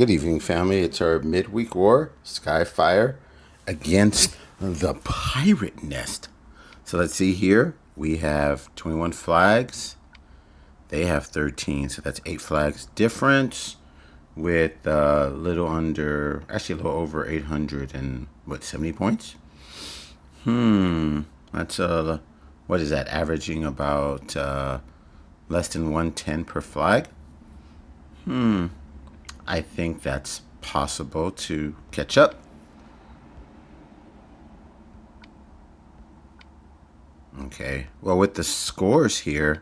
Good evening, family. It's our midweek war, Skyfire, against the Pirate Nest. So let's see here. We have 21 flags. They have 13, so that's 8 flags difference with a little under, actually a little over 800 and, 70 points? That's, what is that, averaging about less than 110 per flag? I think that's possible to catch up. Okay, well, with the scores here,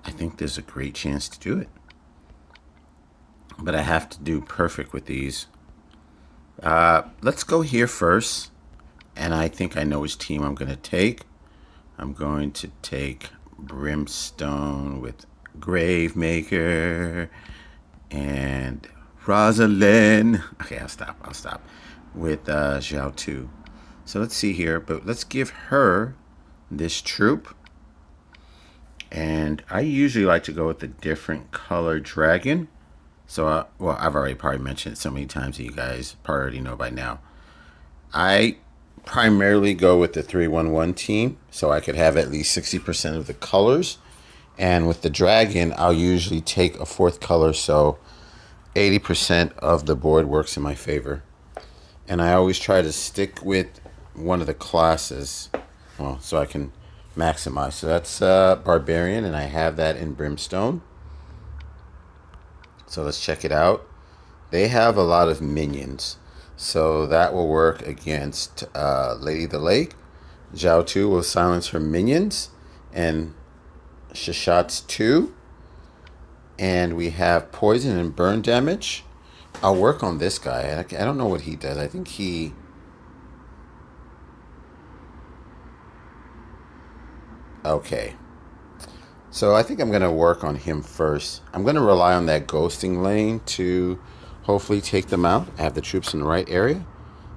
I think there's a great chance to do it. But I have to do perfect with these. Let's go here first. And I think I know which team I'm going to take. I'm going to take Brimstone with Gravemaker and Rosalind. Okay, I'll stop. With Zhao Tu. So let's see here. But let's give her this troop. And I usually like to go with a different color dragon. So, well, I've already probably mentioned it so many times that you guys probably already know by now. I primarily go with the 3-1-1 team, so I could have at least 60% of the colors. And with the dragon, I'll usually take a fourth color, so 80% of the board works in my favor. And I always try to stick with one of the classes, well, so I can maximize. So that's Barbarian, and I have that in Brimstone. So let's check it out. They have a lot of minions, so that will work against Lady of the Lake. Zhao Tu will silence her minions, and Shishat's 2. And we have poison and burn damage. I'll work on this guy. I don't know what he does. I think he... Okay. So I think I'm going to work on him first. I'm going to rely on that ghosting lane to hopefully take them out. I have the troops in the right area.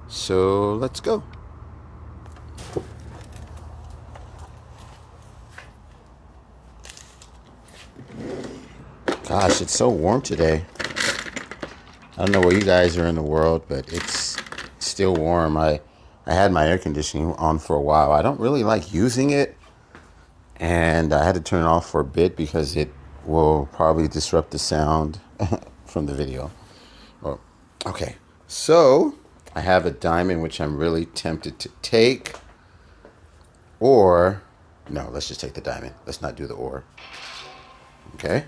So let's go. Gosh, it's so warm today. I don't know where you guys are in the world, but it's still warm. I had my air conditioning on for a while. I don't really like using it. And I had to turn it off for a bit because it will probably disrupt the sound from the video. Well, okay, so I have a diamond which I'm really tempted to take. Or, no, let's just take the diamond. Let's not do the ore. Okay.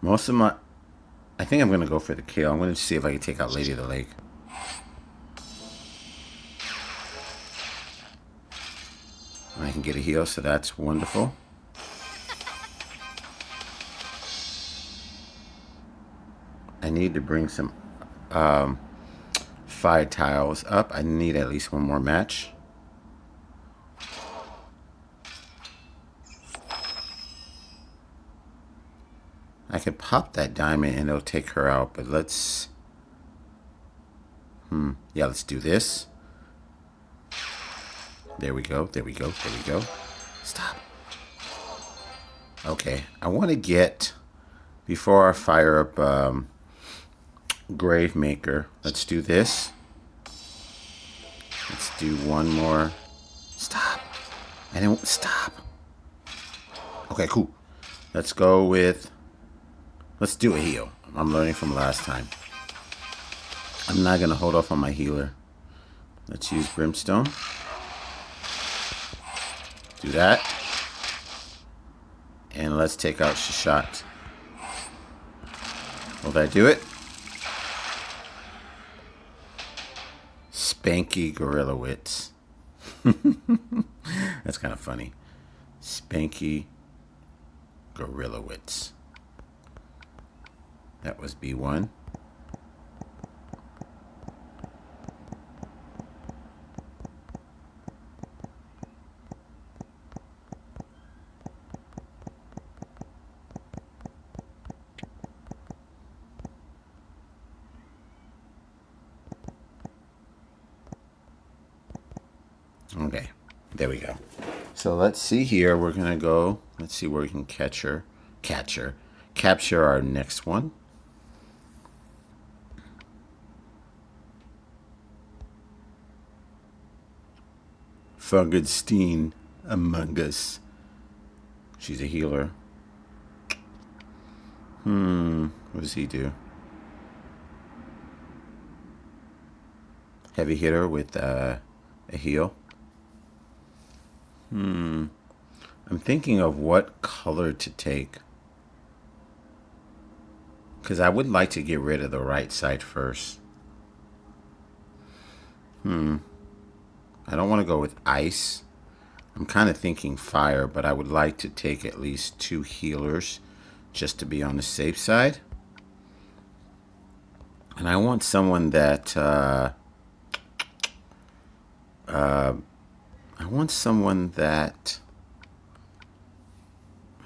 Most of my... I think I'm going to go for the kill. I'm going to see if I can take out Lady of the Lake. I can get a heal, so that's wonderful. I need to bring some fire tiles up. I need at least one more match. I could pop that diamond and it'll take her out, but let's... Yeah, let's do this. There we go. Stop. Okay, I want to get... Before I fire up Gravemaker, let's do this. Let's do one more. Stop. I didn't... Stop. Okay, cool. Let's go with... Let's do a heal. I'm learning from last time. I'm not going to hold off on my healer. Let's use Brimstone. Do that. And let's take out Shishat. Will that do it? Spanky Gorilla Wits. That's kind of funny. Spanky Gorilla Wits. That was B1. Okay, there we go. So let's see here. We're gonna go. Let's see where we can capture our next one. Fungenstein Among Us. She's a healer. What does he do? Heavy hitter with a heal. I'm thinking of what color to take. Because I would like to get rid of the right side first. I don't want to go with ice. I'm kind of thinking fire, but I would like to take at least 2 healers just to be on the safe side. And I want someone that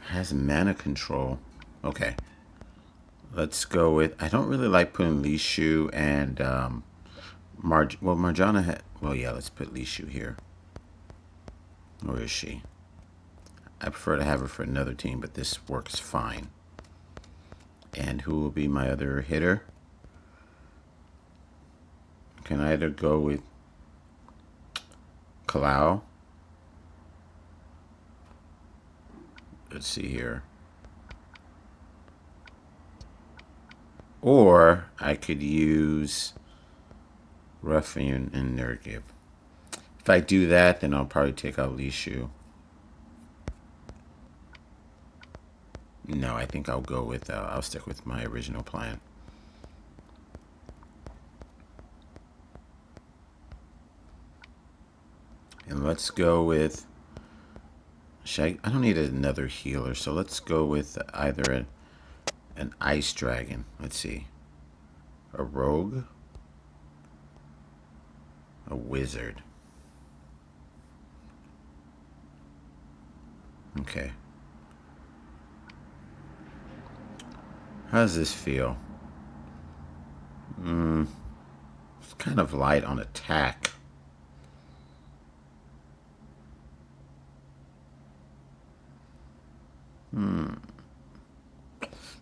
has mana control. Okay. Let's go with... I don't really like putting Li Shu and Marjana had... Well, yeah, let's put Li Shu here. Where is she? I prefer to have her for another team, but this works fine. And who will be my other hitter? Can I either go with Kalau? Let's see here. Or I could use Ruffian and Nergib. If I do that, then I'll probably take out Li Shu. No, I think I'll go with, I'll stick with my original plan. And let's go with, I don't need another healer, so let's go with either an ice dragon. Let's see. A rogue. A wizard. Okay. How does this feel? It's kind of light on attack.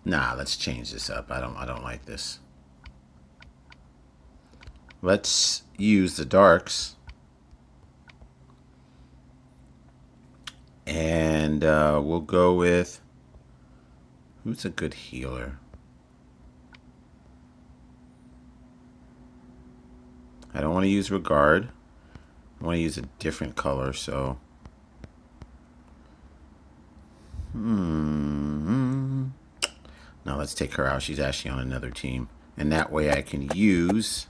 Nah, let's change this up. I don't like this. Let's use the darks. And we'll go with... Who's a good healer? I don't want to use Regard. I want to use a different color, so... Now let's take her out. She's actually on another team. And that way I can use...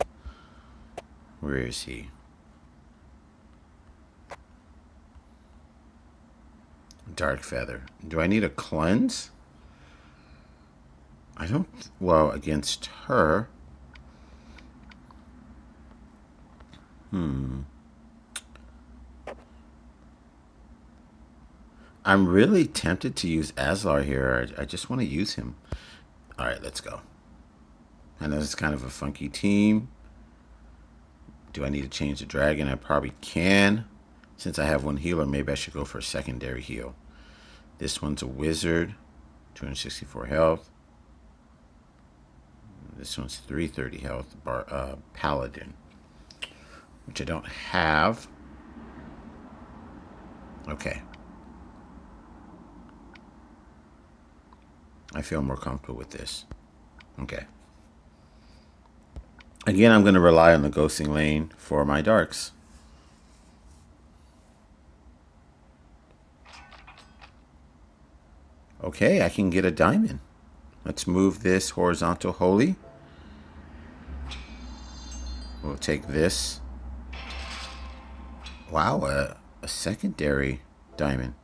Where is he? Dark Feather. Do I need a cleanse? I don't... Well, against her... I'm really tempted to use Aslar here. I just want to use him. Alright, let's go. I know it's kind of a funky team. Do I need to change the dragon? I probably can. Since I have one healer, maybe I should go for a secondary heal. This one's a wizard. 264 health. This one's 330 health. Paladin. Which I don't have. Okay. I feel more comfortable with this. Okay. Again, I'm going to rely on the ghosting lane for my darks. Okay, I can get a diamond. Let's move this horizontal holy. We'll take this. Wow, a secondary diamond.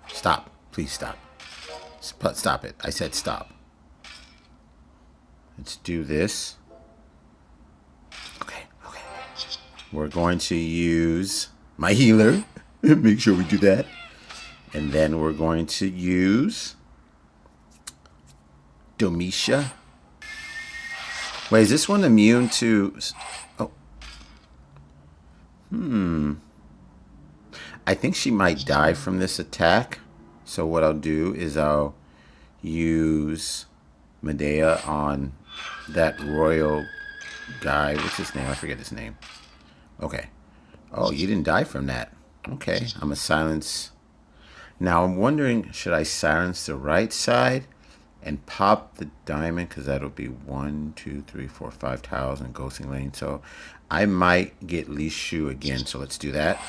Stop. Please stop. Stop it. I said stop. Let's do this. Okay. We're going to use my healer. Make sure we do that. And then we're going to use Domitia. Wait, is this one immune to... Oh. I think she might die from this attack. So what I'll do is I'll use Medea on that royal guy. What's his name? I forget his name. Okay. Oh, you didn't die from that. Okay. I'm a silence. Now I'm wondering, should I silence the right side and pop the diamond? Because that'll be 1, 2, 3, 4, 5 tiles in ghosting lane. So I might get Li Shu again. So let's do that.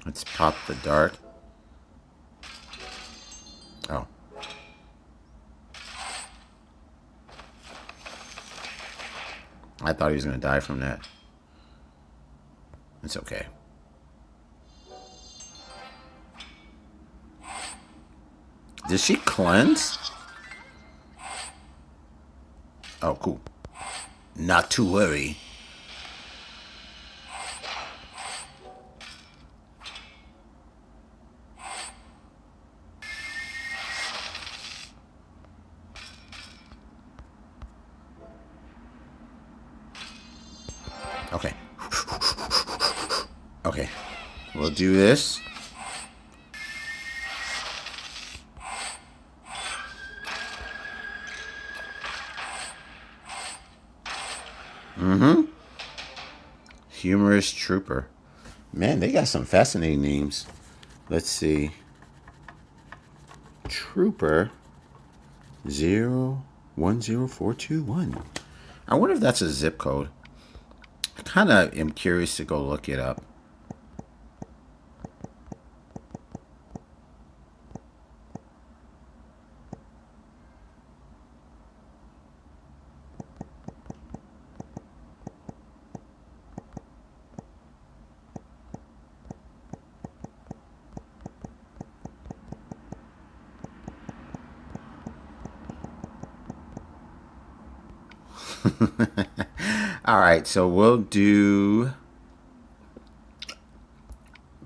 Let's pop the dart. Oh. I thought he was going to die from that. It's okay. Did she cleanse? Oh, cool. Not to worry. Okay. Okay. We'll do this. Humorous Trooper. Man, they got some fascinating names. Let's see. Trooper 010421. I wonder if that's a zip code. I kind of am curious to go look it up. All right, so we'll do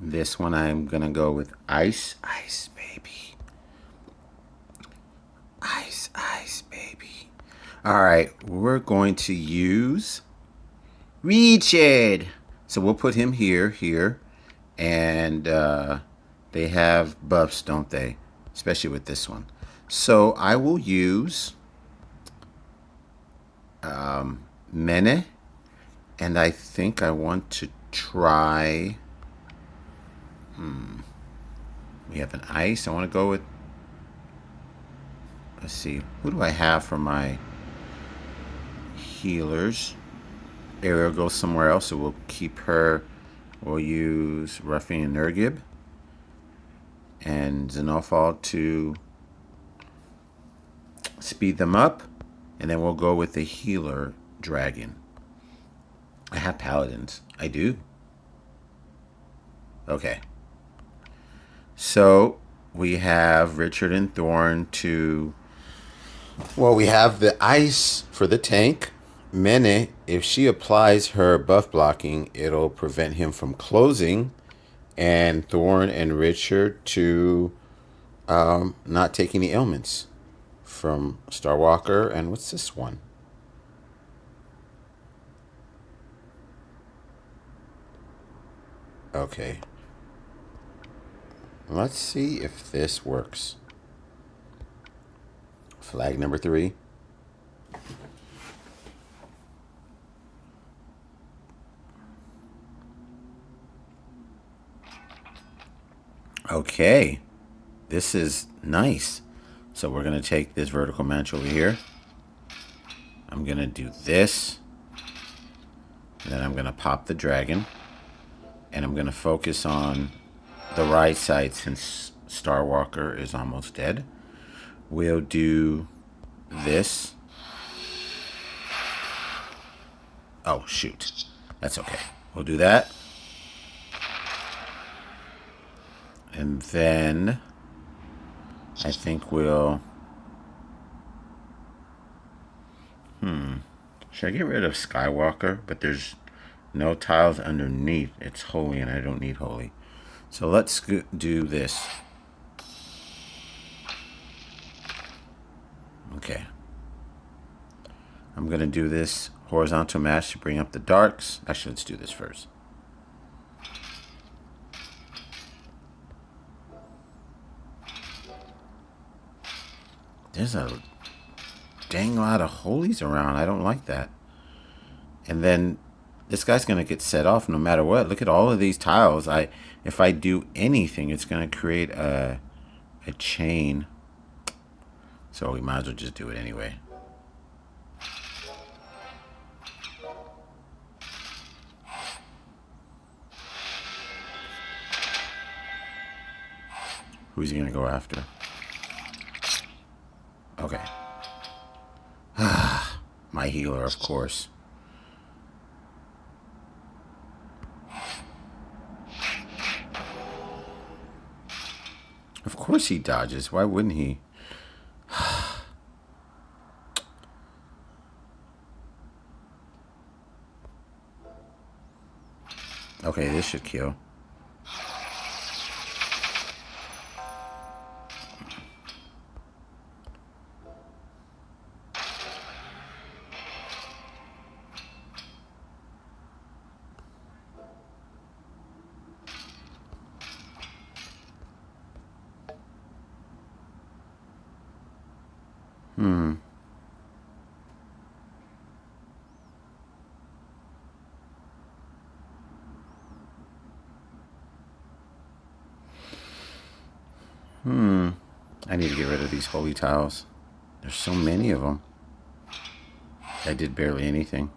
this one. I'm going to go with Ice, Ice, baby. Ice, Ice, baby. All right, we're going to use Richard. So we'll put him here. And they have buffs, don't they? Especially with this one. So I will use Mene. And I think I want to try... We have an ice. I want to go with... Let's see. Who do I have for my healers? Ariel goes somewhere else, so we'll keep her. We'll use Ruffy and Nergib. And Xenophal to speed them up. And then we'll go with the healer dragon. I have paladins. I do. Okay. So we have Richard and Thorn to... Well, we have the ice for the tank. Mene, if she applies her buff blocking, it'll prevent him from closing. And Thorn and Richard to not take any ailments from Starwalker. And what's this one? Okay. Let's see if this works. Flag number 3. Okay. This is nice. So we're going to take this vertical match over here. I'm going to do this. And then I'm going to pop the dragon. And I'm going to focus on the right side since Starwalker is almost dead. We'll do this. Oh, shoot. That's okay. We'll do that. And then I think we'll... Should I get rid of Skywalker? But there's no tiles underneath. It's holy and I don't need holy. So let's do this. Okay. I'm going to do this Horizontal match to bring up the darks. Actually, let's do this first. There's a dang lot of holies around. I don't like that. And then this guy's going to get set off no matter what. Look at all of these tiles. If I do anything, it's going to create a chain. So we might as well just do it anyway. Who's he going to go after? Okay. My healer, of course. Of course he dodges. Why wouldn't he? Okay, this should kill. I need to get rid of these holy tiles. There's so many of them. I did barely anything.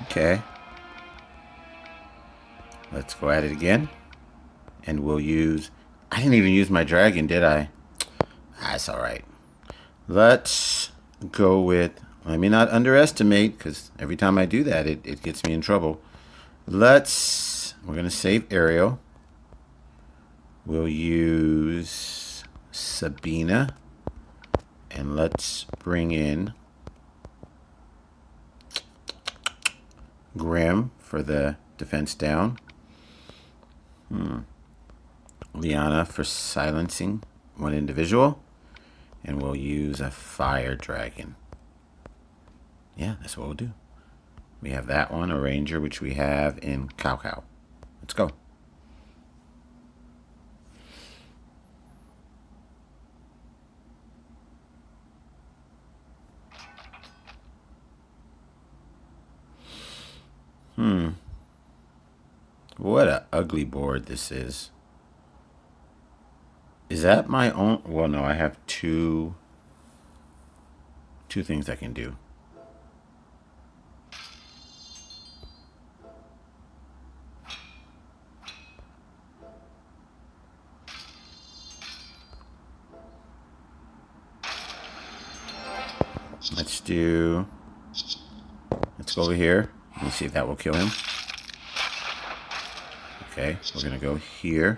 Okay. Let's go at it again. And we'll use... I didn't even use my dragon, did I? That's alright. Let's go with... Let me not underestimate, because every time I do that, it gets me in trouble. We're going to save Ariel. We'll use Sabina. And let's bring in Grim for the defense down. Liana for silencing one individual. And we'll use a fire dragon. Yeah, that's what we'll do. We have that one, a ranger, which we have in Cow Cow. Let's go. What a ugly board this is. Is that my own? Well, no, I have two things I can do. Let's go over here. Let me see if that will kill him. Okay, we're going to go here.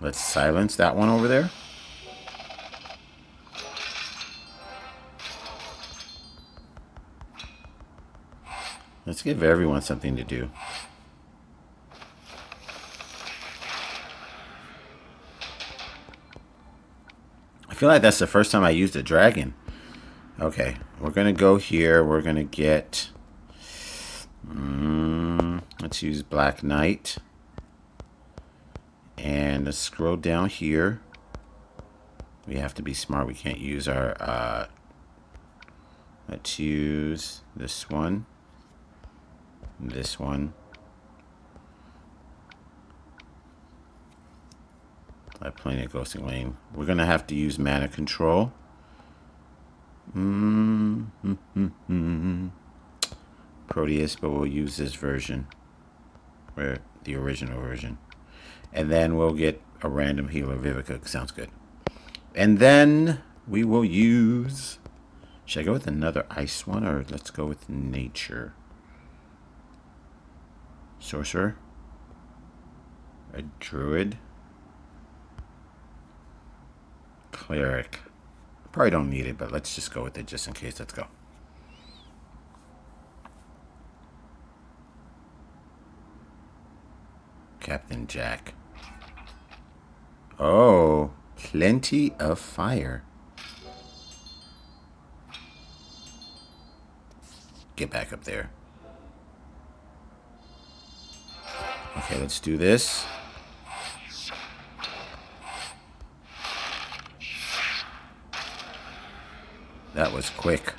Let's silence that one over there. Let's give everyone something to do. I feel like that's the first time I used a dragon. Okay, we're going to go here. We're going to get... let's use Black Knight. And let's scroll down here. We have to be smart. We can't use our... let's use this one. This one. I have plenty of Ghosting Lane. We're going to have to use mana control. Proteus, but we'll use this version. Or the original version. And then we'll get a random healer, Vivica. Sounds good. And then we will use... Should I go with another ice one, or let's go with nature? Sorcerer. A druid. Cleric. Probably don't need it, but let's just go with it just in case. Let's go. Captain Jack. Oh, plenty of fire. Get back up there. Okay, let's do this. That was quick.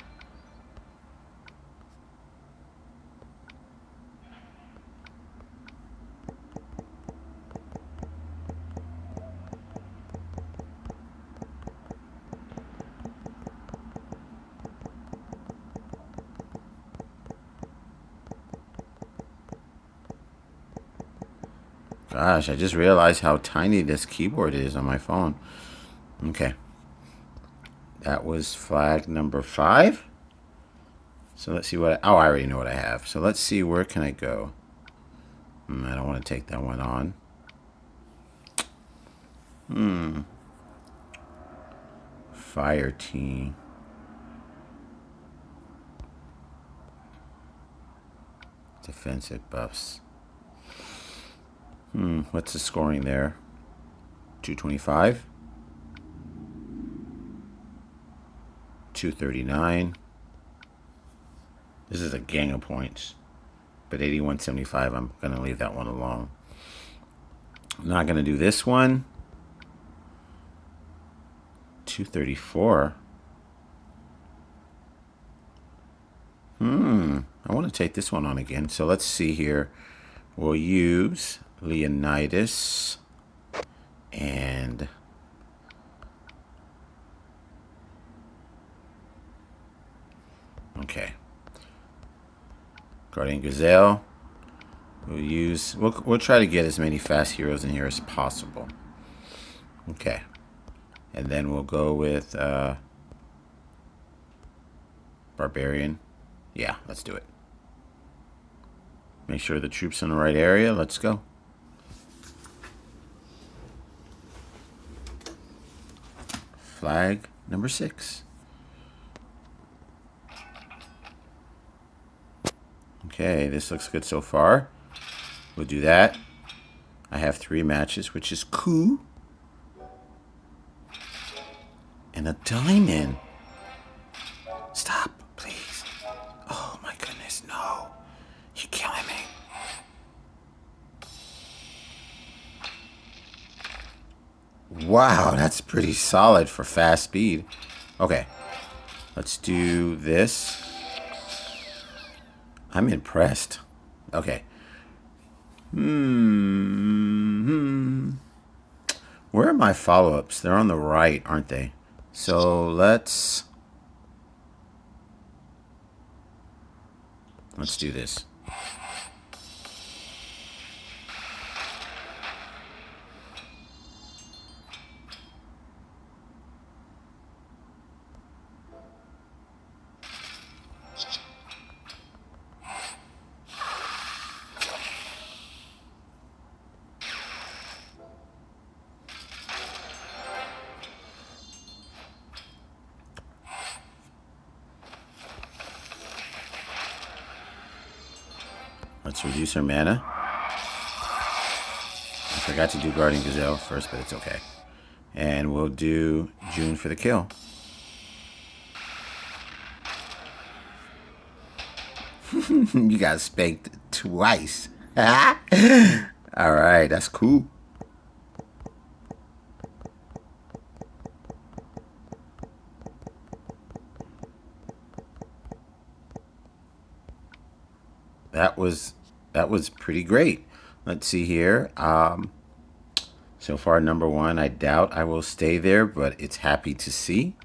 Gosh, I just realized how tiny this keyboard is on my phone. Okay. That was flag number 5. So let's see what I already know what I have. So let's see, where can I go? I don't want to take that one on. Fire team. Defensive buffs. What's the scoring there? 225. 239. This is a gang of points. But 8175, I'm going to leave that one alone. I'm not going to do this one. 234. I want to take this one on again. So let's see here. We'll use Leonidas and okay. Guardian Gazelle. We'll try to get as many fast heroes in here as possible. Okay. And then we'll go with Barbarian. Yeah, let's do it. Make sure the troops in the right area. Let's go. Flag number 6. Okay, this looks good so far. We'll do that. I have 3 matches, which is cool. And a diamond. Stop, please. Oh my goodness, no. You're killing me. Wow, that's pretty solid for fast speed. Okay, let's do this. I'm impressed. Okay. Where are my follow-ups? They're on the right, aren't they? So let's do this. Let's reduce our mana. I forgot to do Guardian Gazelle first, but it's okay. And we'll do June for the kill. You got spanked twice. Alright, that's cool. That was pretty great. Let's see here. So far, number 1, I doubt I will stay there, but it's happy to see.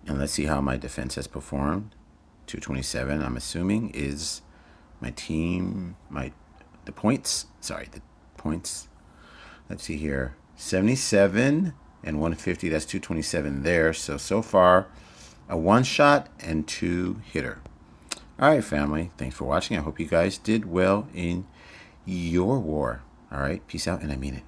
And let's see how my defense has performed. 227, I'm assuming, is my team, the points. Sorry, the points. Let's see here. 77 and 150, that's 227 there. So far, a 1-shot and 2-hitter. All right, family. Thanks for watching. I hope you guys did well in your war. All right. Peace out, and I mean it.